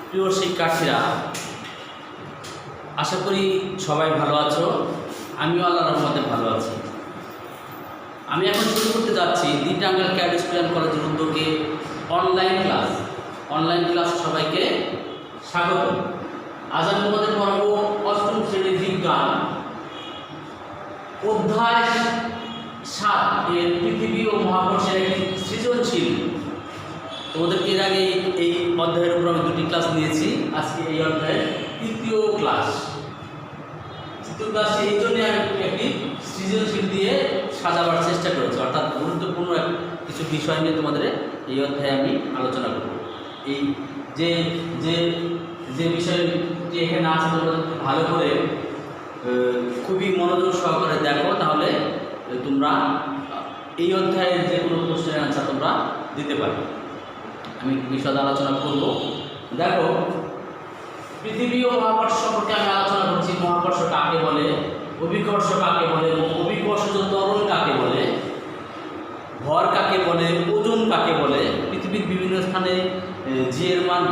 প্রিয় শিক্ষার্থীরা, আশা করি সবাই ভালো আছো। আমিও আল্লাহর রহমতে ভালো আছি। আমি এখন শুরু করতে যাচ্ছি দি টাঙ্গাইল ক্যাড স্টুডেন্ট কলেজের উদ্যোগে অনলাইন ক্লাস সবাইকে স্বাগত। আজ আমি তোমাদের পড়াবো অষ্টম শ্রেণীর বিজ্ঞান অধ্যায় 7 এর পৃথিবী ও মহাকর্ষের একটি সৃজনশীল। তোমাদেরকে এর আগে এই অধ্যায়ের উপর আমি 2টি ক্লাস নিয়েছি। আজকে এই অধ্যায়ের তৃতীয় ক্লাস। এই জন্যে আমি একটি সৃজনশীল দিয়ে সাজাবার চেষ্টা করেছি, অর্থাৎ গুরুত্বপূর্ণ কিছু বিষয় নিয়ে তোমাদের এই অধ্যায়ে আমি আলোচনা করব। এই যে যে যে বিষয়টি এখানে আছে তোমরা ভালো করে খুবই মনোযোগ সহকারে দেখো, তাহলে তোমরা এই অধ্যায়ের যে কোনো প্রশ্নের আনসার তোমরা দিতে পারবে। আমি বিশদ আলোচনা করব। দেখো, পৃথিবী ও মহাকর্ষ সম্পর্কে আমি আলোচনা করছি। মহাকর্ষ কাকে বলে, অভিকর্ষ কাকে বলে, অভিকর্ষজ ত্বরণ কাকে বলে, ভর কাকে বলে, ওজন কাকে বলে, পৃথিবীর বিভিন্ন স্থানে জি এর মান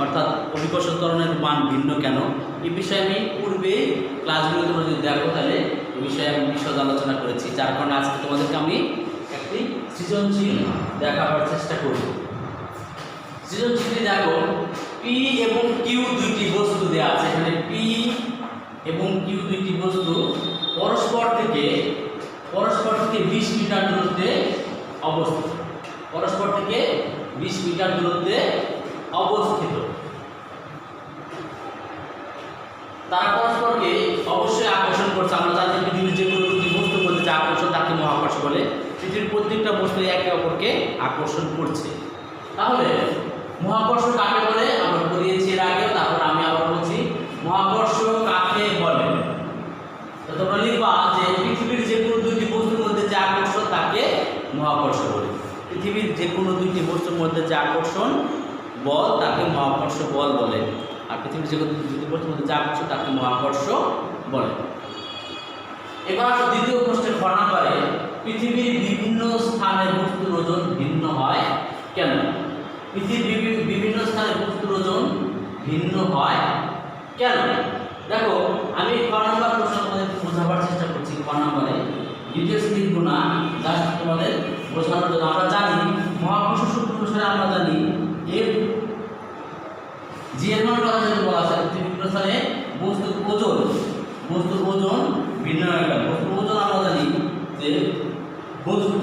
অর্থাৎ অভিকর্ষ ত্বরণের মান ভিন্ন কেন, এই বিষয়ে আমি পূর্বে ক্লাসগুলো তোমরা যদি দেখো তাহলে এই বিষয়ে আমি বিশদ আলোচনা করেছি। যার কারণে আজকে তোমাদেরকে আমি একটি সৃজনশীল দেখাবার চেষ্টা করব। সৃজনশীলটি দেখো, পি এবং কিউ দুইটি বস্তু দেওয়া আছে। এখানে পি এবং কিউ দুইটি বস্তু পরস্পর থেকে 20 মিটার দূরত্বে অবস্থিত। পরস্পর থেকে 20 মিটার দূরত্বে অবস্থিত। তারা পরস্পরকে অবশ্যই আকর্ষণ করছে। আমরা জানি পৃথিবীর যে কোনো দুটি বস্তুর মধ্যে যে আকর্ষণ তাকে মহাকর্ষ বলে। পৃথিবীর প্রত্যেকটা বস্তু একে অপরকে আকর্ষণ করছে। তাহলে মহাকর্ষ কাকে বলে আমরা পড়িয়েছি এর আগে, তারপর আমি আবার বলছি মহাকর্ষ কাকে বলে। তো তোমরা লিখবা যে পৃথিবীর যে কোনো দুইটি বস্তুর মধ্যে যে আকর্ষণ তাকে মহাকর্ষ বলে। পৃথিবীর যে কোনো দুইটি বস্তুর মধ্যে যে আকর্ষণ বল তাকে মহাকর্ষ বল বলে। আর পৃথিবীর যে কোনো দুইটি বস্তুর মধ্যে যে আকর্ষণ তাকে মহাকর্ষ বলে। এবার দ্বিতীয় প্রশ্নের খ নম্বরে, পৃথিবীর বিভিন্ন স্থানে বস্তুর ওজন ভিন্ন হয় কেন? পৃথিবীর বিভিন্ন স্থানে বস্তুর ওজন ভিন্ন হয় কেন? দেখো, আমি খ নম্বর প্রশ্ন তোমাদের বোঝাবার চেষ্টা করছি। খ নম্বরে ডিটেলস লিখব না, জাস্ট তোমাদের বোঝানোর জন্য। আমরা জানি মহাকর্ষ সূত্র অনুসারে আমরা জানি এর জি এর মান কথা যদি বলা আছে বিভিন্ন স্থানে বস্তুর ওজন ভিন্ন হয় কেন? বস্তুর ওজন আমরা জানি যে বস্তুর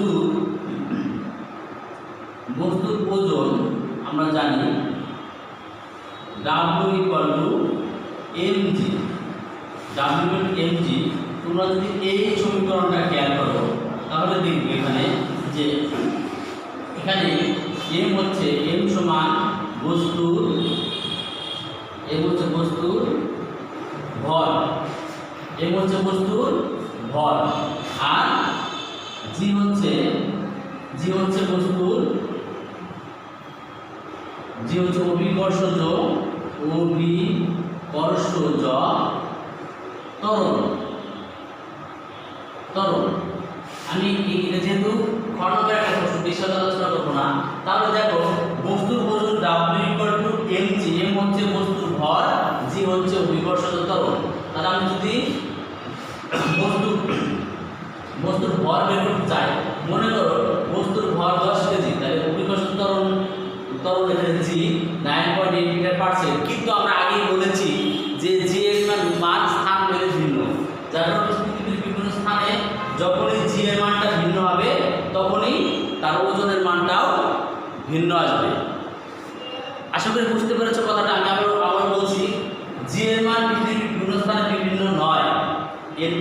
ওজন আমরা জানি W mg। তোমরা যদি এই সমীকরণটা খেয়াল করো তাহলে দেখবে এখানে যে এখানে m হচ্ছে m সমান বস্তুর ভর, m হচ্ছে বস্তুর ভর, আর g হচ্ছে বস্তুর অভিকর্ষজ ত্বরণ। আমি যেহেতু খণ্ডকের একটা প্রশ্ন বিশদ আলোচনা করবো না, তাহলে দেখো বস্তুর ওজন W mg, m হচ্ছে বস্তুর ভর, g হচ্ছে অভিকর্ষজ ত্বরণ। তাহলে আমি যদি বস্তুর ভর বের করতে চাই, মনে করো বস্তুর ভর 10 কেজি, তাহলে অভিকর্ষজ ত্বরণ এখানে g 9.8 মিটার/সেকেন্ড। কিন্তু আমরা আগেই বলেছি যে g এর মান স্থান ভেদে ভিন্ন, যার কারণে পৃথিবীর বিভিন্ন স্থানে যখনই g এর মানটা ভিন্ন হবে তখনই তার ওজনের মানটাও ভিন্ন আসবে। আশা করি বুঝতে পেরেছো কথাটা। আমি আবার বলছি, g এর মান পৃথিবীর বিভিন্ন স্থানে বিভিন্ন নয়। এর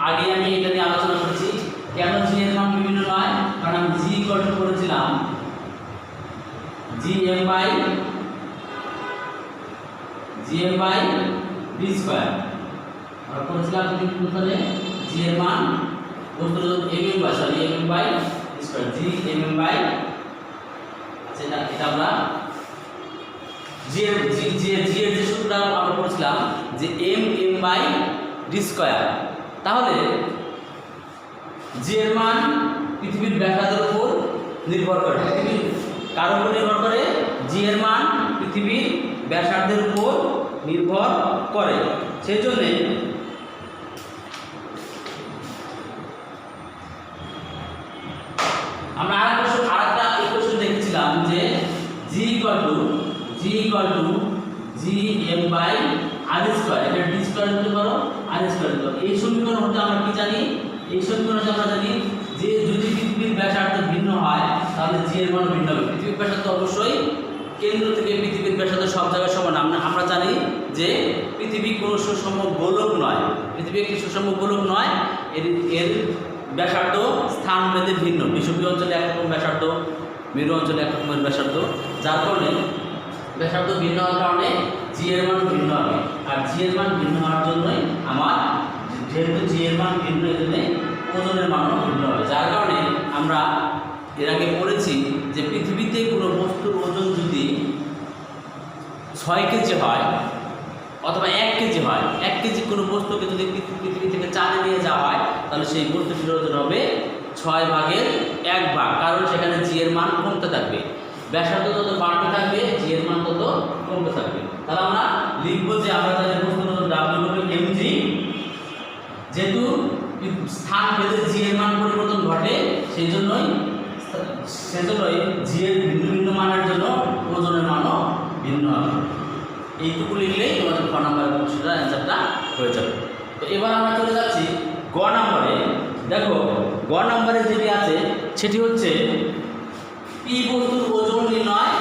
আগে আমি এটা নিয়ে আলোচনা করেছি কেন g এর মান বিভিন্ন নয়। কারণ আমি g করেছিলাম gm/d²। আমরা করেছিলাম বিভিন্ন স্থানে g এর মান বস্তুর mm/d², আচ্ছা এটা আমরা g এর যে সূত্রটা আমরা পড়ছিলাম যে mm/d²। তাহলে g এর মান পৃথিবীর ব্যাসার্ধের উপর নির্ভর করে। পৃথিবীর কার উপর নির্ভর করে? জি এর মান পৃথিবীর ব্যাসার্ধের উপর নির্ভর করে। সেই জন্যে আমরা আরেকটা ইকুয়েশন দেখেছিলাম যে g = gm/r², এটা d স্কয়ার হতে পারো r স্কয়ার হতে পারো। এই সমীকরণ হতে আমরা কি জানি? এই সমীকরণে আমরা জানি যে যদি পৃথিবীর ব্যাসার্ধ ভিন্ন হয় তাহলে g এর মান ভিন্ন হবে। পৃথিবীর ব্যাসার্ধ অবশ্যই কেন্দ্র থেকে পৃথিবীর ব্যাসার্ধ সব জায়গায় সমান। আমরা জানি যে পৃথিবী কোনো সুষম গোলক নয়, পৃথিবী একটি সুষম গোলক নয়, এর ব্যাসার্ধ স্থান ভেদে ভিন্ন। বিষুবীয় অঞ্চলে একরকম ব্যাসার্ধ, মেরু অঞ্চলে একরকমের ব্যাসার্ধ, যার কারণে ব্যাসার্ধ ভিন্ন হওয়ার কারণে জি এর মান ভিন্ন হবে। আর জি এর মান ভিন্ন হওয়ার জন্যই আমার যেহেতু জি এর মান ভিন্ন, এই জন্য ওজনের মানও ভিন্ন হবে। যার কারণে আমরা এর আগে পড়েছি যে পৃথিবীতে কোনো বস্তুর ওজন যদি 6 কেজি হয় অথবা 1 কেজি হয়, 1 কেজি কোনো বস্তুকে যদি পৃথিবী থেকে চাঁদে নিয়ে যাওয়া হয় তাহলে সেই বস্তুটির ওজন হবে 6 ভাগের 1 ভাগ, কারণ সেখানে জি এর মান কমতে থাকবে। ব্যাসার্ধ যত বাড়তে থাকবে জি এর মান তত কমতে থাকবে। তাহলে আমরা লিখব যে আমরা তাদের বস্তুর ওজন W = mg, যেহেতু স্থান ভেদে জি এর মান পরিবর্তন ঘটে সেজন্যই জি এর ভিন্ন ভিন্ন মানের জন্য ওজনের মানও ভিন্ন হবে। এইটুকু লিখলেই তোমাদের ক নাম্বারের প্রশ্নের অ্যান্সারটা হয়ে যাবে। তো এবার আমরা চলে যাচ্ছি গ নাম্বারে। দেখো গ নাম্বারে যেটি আছে সেটি হচ্ছে পি বস্তুর ওজন নির্ণয়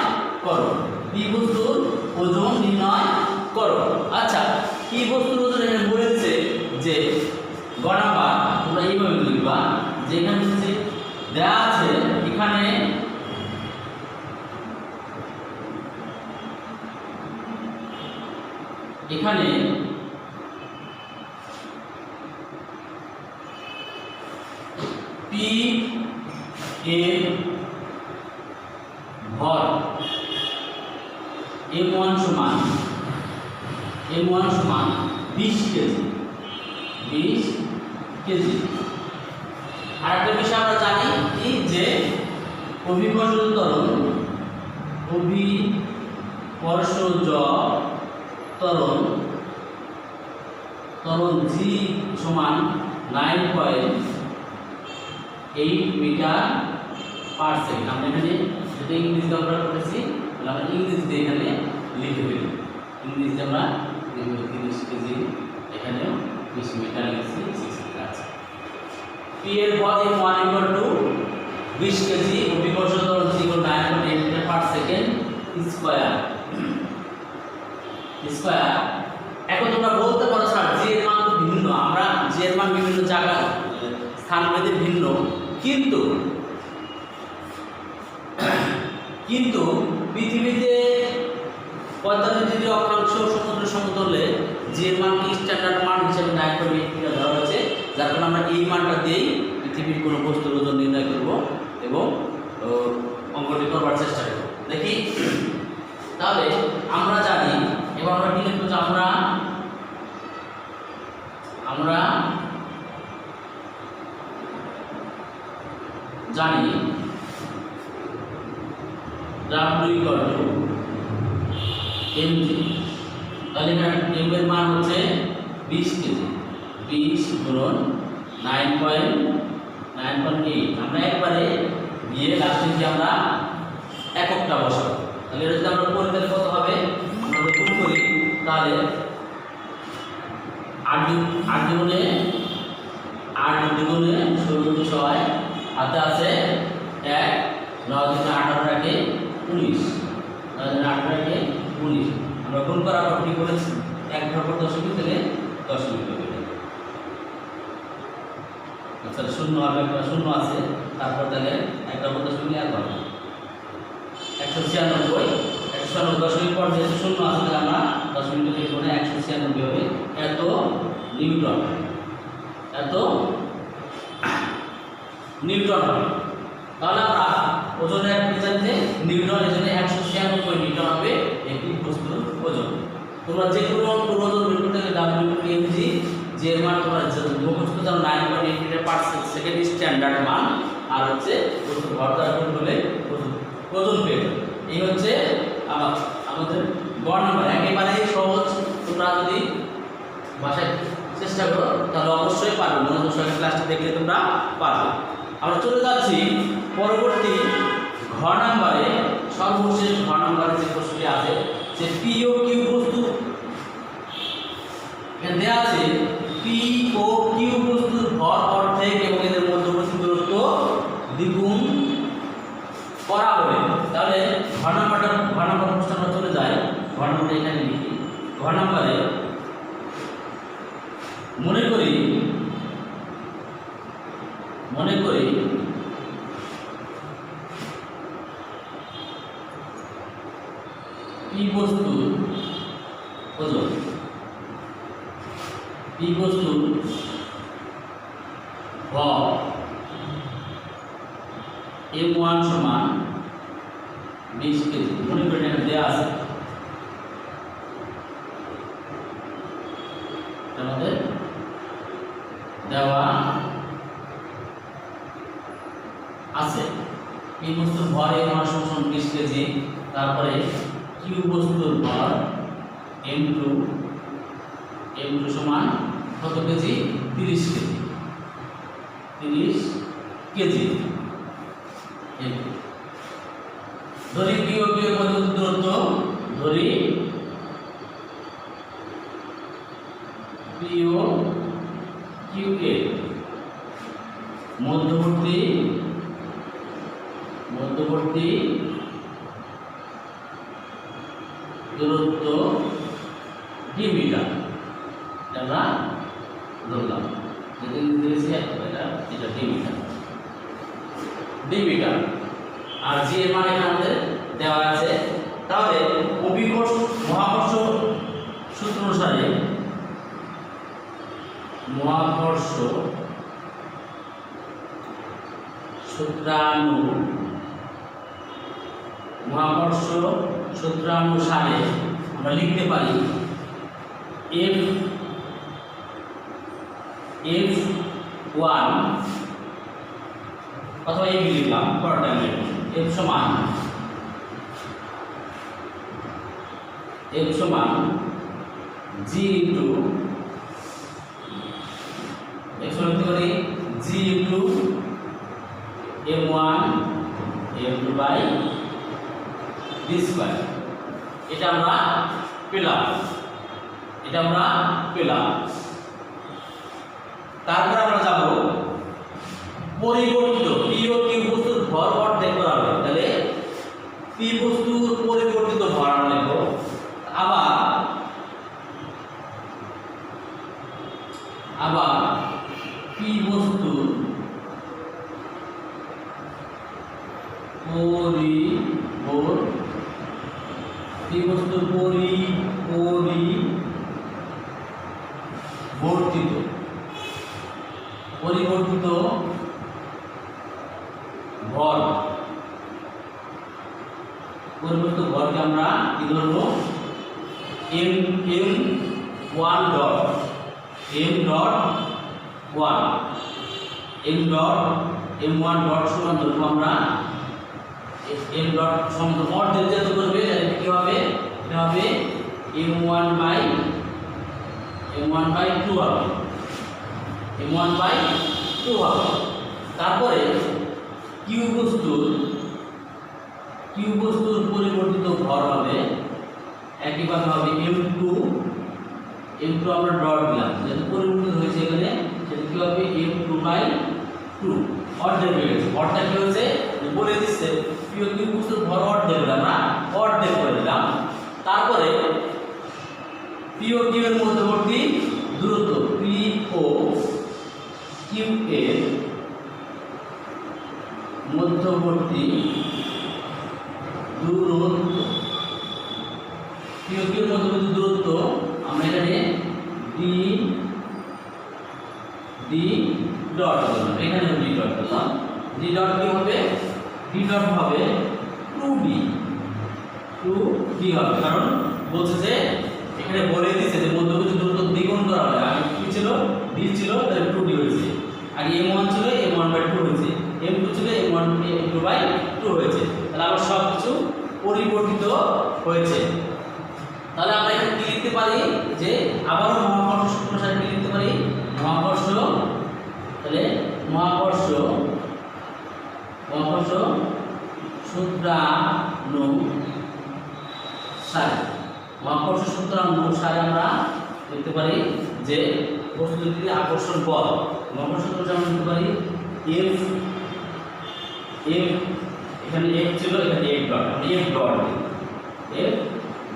করো। পি বস্তুর ওজন নির্ণয় করো। আচ্ছা, পি বস্তুর ওজন এখানে বলেছে যে গ নাম্বার তোমরা এইভাবে লিখবা যে এখানে হচ্ছে দেওয়া আছে এখানে পি এর ভর m1 সমান 20 কেজি। 20 কেজি। আর একটা বিষয় আমরা জানি কি যে অভিকর্ষজ ত্বরণ g সমান 9.8 মিটার পার সেকেন্ড। আমরা এখানে যেটা ইংরেজিতে আমরা করেছি আমরা ইংরেজিতে এখানে লিখে ফেলি। ইংরেজিতে আমরা 30 কেজি, এখানেও 20 মিটার লিখছি, 6 মিটার আছে। পি এর ভর m1 = 20 কেজি, অভিকর্ষজ ত্বরণ g = 9.8 metre per second square. এখন তোমরা বলতে পারো স্যার জি এর মান ভিন্ন, আমরা জি এর মান বিভিন্ন জায়গা স্থান ভেদে ভিন্ন, কিন্তু পৃথিবীতে 45 ডিগ্রি অক্ষাংশ সমুদ্র সমতলে জি এর মান কি স্ট্যান্ডার্ড মান হিসেবে 9.8 মিটার ধরা হয়েছে। যার কারণে আমরা এই মানটা দিয়েই পৃথিবীর কোনো বস্তুর ওজন নির্ণয় করব এবং অঙ্কটি করবার চেষ্টা করব। দেখি তাহলে আমরা জানি, এবার আমরা কি লিখব যে আমরা জানি W = mg। তাহলে এখানে m এর মান হচ্ছে 20 কেজি, 20 গুণন 9.8। আমরা একবারে গিয়ে লাস্টে যে আমরা এককটা বসাবো। তাহলে এটা যদি আমরা করি তাহলে কত হবে? আমরা যদি গুণ করি তাহলে 8 দ্বিগুণে 16 হাতে আছে 1, 9 × 18 রাখে 19, 9 × 18 রাখে 19। আমরা গুণ করার পর কি করেছি? 1 ঘর পর দশমিক থেকে দশমিক হবে। আচ্ছা, শূন্য হবে, একটা শূন্য আছে, তারপর তাহলে 1 ঘর পর দশমিক 1 হবে 196। 196 দশমিক পর যেহেতু শূন্য আছে তাহলে আমরা দশমিক লিখব না, 196 হবে। এত নিউটন হবে। তাহলে আমরা ওজনের জানতে নিউটন, এই জন্য 196 নিউটন হবে একটি বস্তুর ওজন। তোমরা যে কোনো ওজন বের করতে গেলে W = mg, যে মান তোমরা মুখস্থ জানো 9.8 মিটার পার সেকেন্ড স্ট্যান্ডার্ড মান, আর হচ্ছে বস্তুর ভর দ্বারা গুণ করলে ওজন পেয়ে যাবে। এই হচ্ছে আমাদের আমাদের গ নাম্বার একেবারে সহজ। তোমরা যদি বাসায় চেষ্টা করো তাহলে অবশ্যই পারবে, মনোযোগ সহকারে ক্লাসটি দেখলে তোমরা পারবে। আমরা চলে যাচ্ছি পরবর্তী ঘ নাম্বারে, সর্বশেষ ঘ নাম্বারে যে প্রশ্নটি আছে যে পি ও কিউ বস্তু এখানে দেওয়া আছে পি ও কিউ বস্তুর ভর অর্ধেক এবং এদের মধ্যবর্তী দূরত্ব দ্বিগুণ করা হবে। তাহলে ঘ নাম্বার প্রশ্ন আমরা চলে যাই। ঘ নাম্বারটা এখানে লিখি। ঘ নাম্বারে মনে করি পি বস্তুর ওজন, পি বস্তুর ভর M1 সমান 20 কেজি। মনে করি এখানে দেওয়া আছে, আমাদের দেওয়া আছে পি বস্তুর ভর M1 সমান 20 কেজি। তারপরে কিউ বস্তুর ভর M2 সমান কত কেজি? 30 কেজি। 30 কেজি। ধরি পি ও কিউ এর মধ্যবর্তী দূরত্ব, ধরি পি ও কিউ এর মধ্যবর্তী দূরত্ব ডি মিটার। আমরা ধরলাম এটা ডি মিটার। আর জি এর মান এখানে আমাদের দেওয়া আছে। তাহলে অভিকর্ষ মহাকর্ষ সূত্র অনুসারে মহাকর্ষ সূত্রানুসারে আমরা লিখতে পারি F1 অথবা এই লিখলাম পরেরটা F সমান G ইনটু F সমান লিখতে পারি G into M1 M2 by D square. এটা আমরা পেলাম। তারপর আমরা যাব পরিবর্তিত পি ও কিউ বস্তুর ভর অর্ধেক করা হবে। তাহলে পি বস্তুর পরিবর্তিত ভর আমরা লিখব। আবার পি বস্তুর পরিবর্তিত ভরকে আমরা কি ধরব? M1 ডট M1 ডট সমান ধরব আমরা M ডট সমান অর্ধেক যেহেতু করবে তাহলে কি হবে? এটা হবে M1 বাই 2 হবে। M1 বাই 2 হবে। তারপরে কিউ বস্তুর পরিবর্তিত ভর হবে একইভাবে হবে M2 আমরা ডট দিলাম যেহেতু পরিবর্তিত হয়েছে এখানে, সেটা কি হবে M2 বাই 2 অর্ধেক হয়ে গেছে। ভরটা কি হয়েছে বলে দিচ্ছে পি ও কিউ বস্তুর ভর অর্ধেক হলে আমরা অর্ধেক করে দিলাম। তারপরে পি ও কিউ এর মধ্যবর্তী দূরত্ব, পি ও কিউ এর মধ্যবর্তী দূরত্ব, পি ও কিউ এর মধ্যবর্তী দূরত্ব আমরা এখানে ডি ডট করলাম। এখানে ডি ডট করলাম। ডি ডট কি হবে? ডি ডট হবে 2d হবে, কারণ বলছে যে এখানে বলে দিয়েছে যে মধ্যবর্তী দূরত্ব দ্বিগুণ করা হবে। আগে কি ছিল? d ছিল, তাহলে 2d হয়েছে। আগে m1 ছিল, m1/2 হয়েছে। m2 ছিল, m1/2 হয়েছে। তাহলে আমরা সব কিছু পরিবর্তিত হয়েছে। তাহলে আমরা এখানে কি লিখতে পারি যে আবারও মহাকর্ষ সূত্র অনুসারে কি লিখতে পারি মহাকর্ষ, তাহলে মহাকর্ষ সূত্রানুসারে মহাকর্ষ সূত্রানুসারে আমরা লিখতে পারি যে বস্তুটির আকর্ষণ বল মহাকর্ষ সূত্র আমরা লিখতে পারি এফ এখানে এফ ছিল, এখানে এফ ডট, আমরা এফ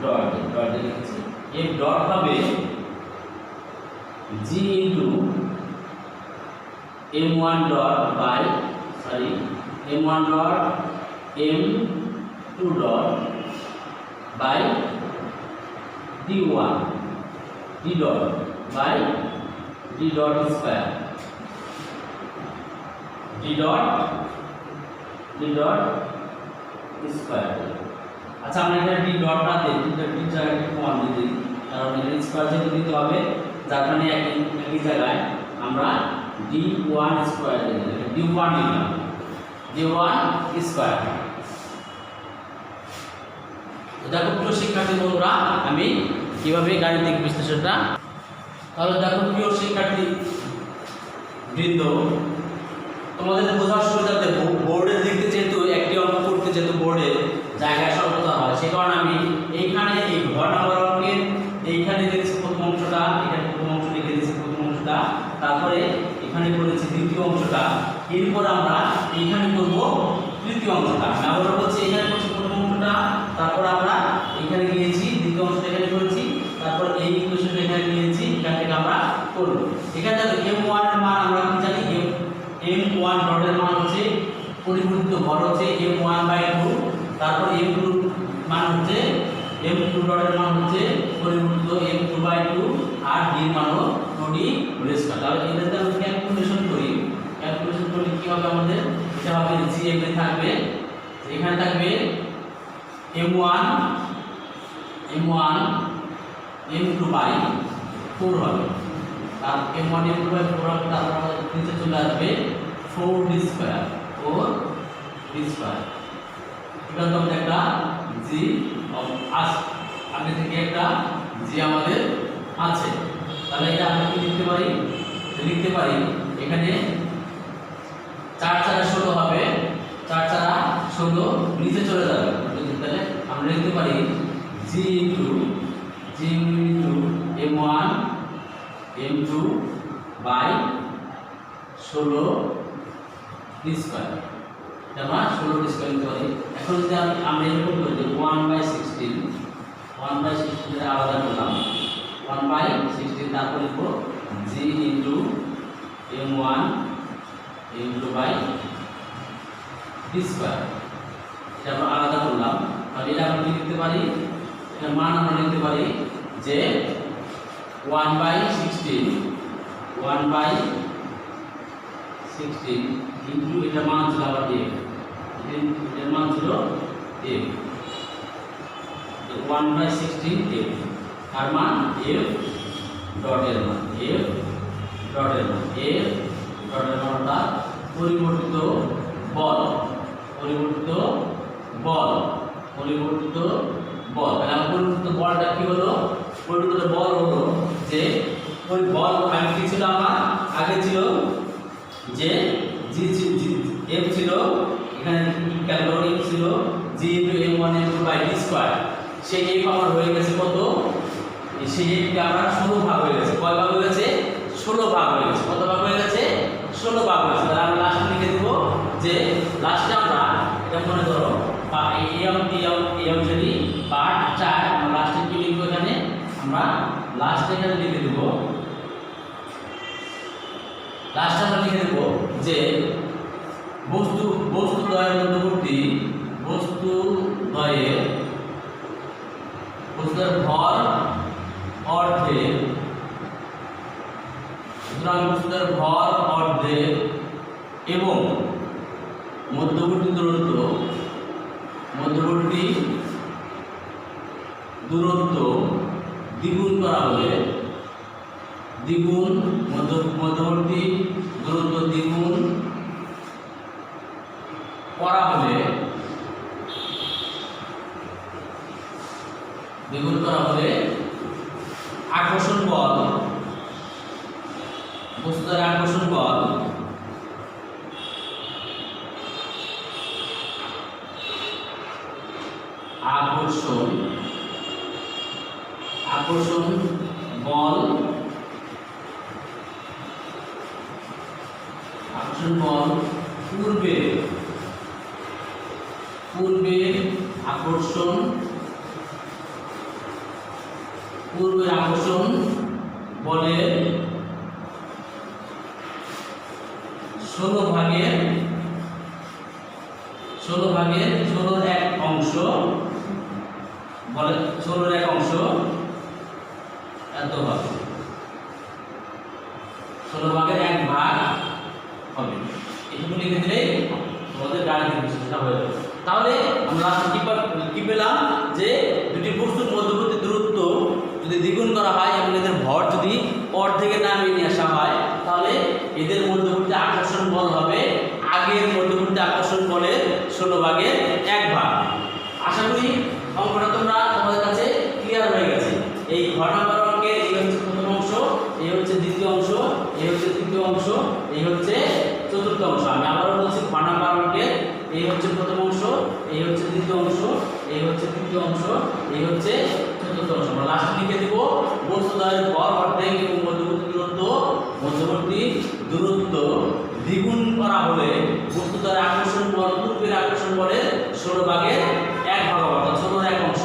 ডট লিখেছি। এফ ডট হবে G into m1 dot by m1 dot m2 dot by d1 d dot by d dot square d dot square. আচ্ছা আমরা এখানে d ডট না দিই, d জায়গায় কমান দিয়ে দিই, কারণ এখানে স্কয়ার যেহেতু দিতে হবে যার কারণে একই জায়গায় আমরা d1 স্কয়ার দিয়ে দিই, d1 লিখলাম, d1 স্কয়ার। দেখো প্রিয় শিক্ষার্থী বন্ধুরা আমি কিভাবে গাণিতিক বিশ্লেষণটা, তাহলে দেখো প্রিয় শিক্ষার্থী বৃন্দ তোমাদের বোঝার সুবিধাতে বোর্ডে লিখতে যেহেতু একটি অঙ্ক করতে যেহেতু বোর্ডে জায়গা স্বল্পতা হয়, সে কারণে আমি এইখানে এই ঘর নাম্বার অঙ্কের এইখানে লিখেছি প্রথম অংশটা, এখানে প্রথম অংশ লিখে দিয়েছি প্রথম অংশটা, তারপরে এখানে করেছি দ্বিতীয় অংশটা, এরপর আমরা এইখানে করব তৃতীয় অংশটা। আমি আবার বলছি এখানে করছি প্রথম অংশটা, তারপর আমরা এখানে গিয়েছি দ্বিতীয় অংশটা এখানে করেছি, তারপর এই ইকুয়েশনটা এখানে নিয়েছি, এখান থেকে আমরা করব। এখানে দেখো m1 এর মান আমরা কি জানি, m1 ডটের মান হচ্ছে পরিবর্তিত ভর হচ্ছে m1/2, তারপর m2 মান হচ্ছে m2 ডটের মান হচ্ছে পরিবর্তিত m2/2 আর d এর মান হলো 2d হোল স্কয়ার। তাহলে এটা যদি আমরা ক্যালকুলেশন করলে কি হবে আমাদের, এটা হবে gm এ থাকবে, এখানে থাকবে m1 m2/4 হবে, আর m1 m2/4 হবে, তারপর আমাদের নিচে চলে আসবে 4d স্কয়ার এখানে তো আমাদের একটা g আগে থেকে একটা g আমাদের আছে। তাহলে এটা আমরা কি লিখতে পারি এখানে 4 4 16 হবে, 4 4 16 নিচে চলে যাবে, তাহলে আমরা লিখতে পারি g into m1 m2/16 square, আমরা 16 স্কয়ার লিখতে পারি। এখন যদি আমরা এরকম করি 1/16 আলাদা করলাম, 1/16 তারপর লিখব g into m1 m2/d square, এটা আমরা আলাদা করলাম। তাহলে এটা আমরা লিখতে পারি, এর মান আমরা লিখতে পারি যে 1/16 ইনটু এটা মান ছিল আবার f, এর মান ছিল f, 1/16 f আর মান f ডটের মান অর্থাৎ পরিবর্তিত বল। তাহলে আমার পরিবর্তিত বলটা কি হলো, পরিবর্তিত বল হলো যে ওই বল আগে কি ছিল, আমার আগে ছিল যে f ছিল, এখানে ক্যালকুলেট ছিল g m1 m2/d স্কয়ার, সেই f আমার হয়ে গেছে কত, সেই f কে আমরা 16 ভাগ হয়ে গেছে, কয় ভাগ হয়ে গেছে 16 ভাগ হয়ে গেছে, কত ভাগ হয়ে গেছে 16 ভাগ হয়ে গেছে। তাহলে আমরা লাস্টে লিখে দেব যে লাস্টে আমরা এটা মনে করো এই অংশটি পার্ট 4, আমরা লাস্টে কি লিখব, এখানে আমরা লাস্টে এখানে লিখে দেব, লাস্টে আমরা লিখে দেব যে বস্তুদ্বয়ের মধ্যবর্তী বস্তুদ্বয়ের ভর অর্ধেক, সুতরাং বস্তুর ভর অর্ধেক এবং মধ্যবর্তী দূরত্ব দ্বিগুণ করা হলে, মধ্যবর্তী দূরত্ব দ্বিগুণ করা হলে দ্বিগুণ করা হলে আকর্ষণ বল, বস্তু দ্বারা আকর্ষণ বল আকর্ষণ বল পূর্বের আকর্ষণ বলের 16 এক অংশ বলে 16 এক অংশ এত হবে, 16 ভাগের 1 ভাগ হবে। এটুকু লিখে দিলেই তোমাদের গাণিতিক বিশ্লেষণটা হয়ে যাবে। তাহলে আমরা কি পেলাম যে দুটি বস্তুর মধ্যবর্তী দূরত্ব যদি দ্বিগুণ করা হয় এবং এদের ভর যদি অর্ধেকে নামিয়ে নিয়ে আসা হয়, তাহলে এদের মধ্যবর্তী আকর্ষণ বল হবে আগের মধ্যবর্তী আকর্ষণ বলের 16 ভাগের 1 ভাগ। আশা করি অঙ্কটা তোমাদের কাছে ক্লিয়ার হয়ে গেছে। এই ঘর নাম্বার অঙ্কের এই হচ্ছে প্রথম অংশ, এই হচ্ছে দ্বিতীয় অংশ, এই হচ্ছে তৃতীয় অংশ, এই হচ্ছে চতুর্থ অংশ। আমি আবারও বলছি, ঘর নাম্বার অঙ্কের এই হচ্ছে প্রথম অংশ, এই হচ্ছে দ্বিতীয় অংশ, এই হচ্ছে তৃতীয় অংশ, এই হচ্ছে চতুর্থ অংশ। আমরা লাস্টে লিখে দিব বস্তুদ্বয়ের ভর অর্ধেক এবং মধ্যবর্তী দূরত্ব দ্বিগুণ করা হলে বস্তুদ্বয়ের আকর্ষণ বল পূর্বের আকর্ষণ বলের 16 ভাগের 1 ভাগ অর্থাৎ 16 এক অংশ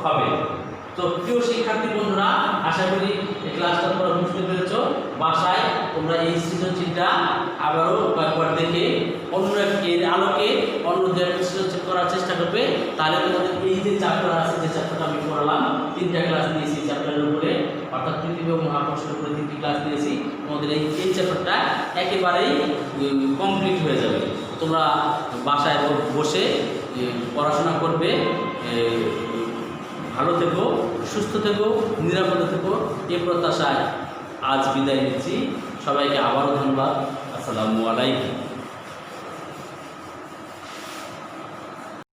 হবে। তো প্রিয় শিক্ষার্থী বন্ধুরা, আশা করি এই ক্লাসটা তোমরা বুঝতে পেরেছো। বাসায় তোমরা এই সৃজনশীলটা আবারও কয়েকবার দেখে অন্য এর আলোকে অন্য সৃজনশীল করার চেষ্টা করবে। তাহলে তোমাদের এই যে চ্যাপ্টার আছে, যে চ্যাপ্টারটা আমি পড়ালাম, 3টা ক্লাস দিয়েছি চ্যাপ্টারের উপরে, অর্থাৎ পৃথিবী এবং মহাকর্ষের উপরে 3টি ক্লাস দিয়েছি। তোমাদের এই চ্যাপ্টারটা একেবারেই কমপ্লিট হয়ে যাবে। তোমরা বাসায় বসে পড়াশোনা করবে। ভালো থেকো, সুস্থ থেকো, নিরাপদে থেকো, এই প্রত্যাশায় আজ বিদায় নিচ্ছি। সবাইকে আবারও ধন্যবাদ। আসসালামু আলাইকুম।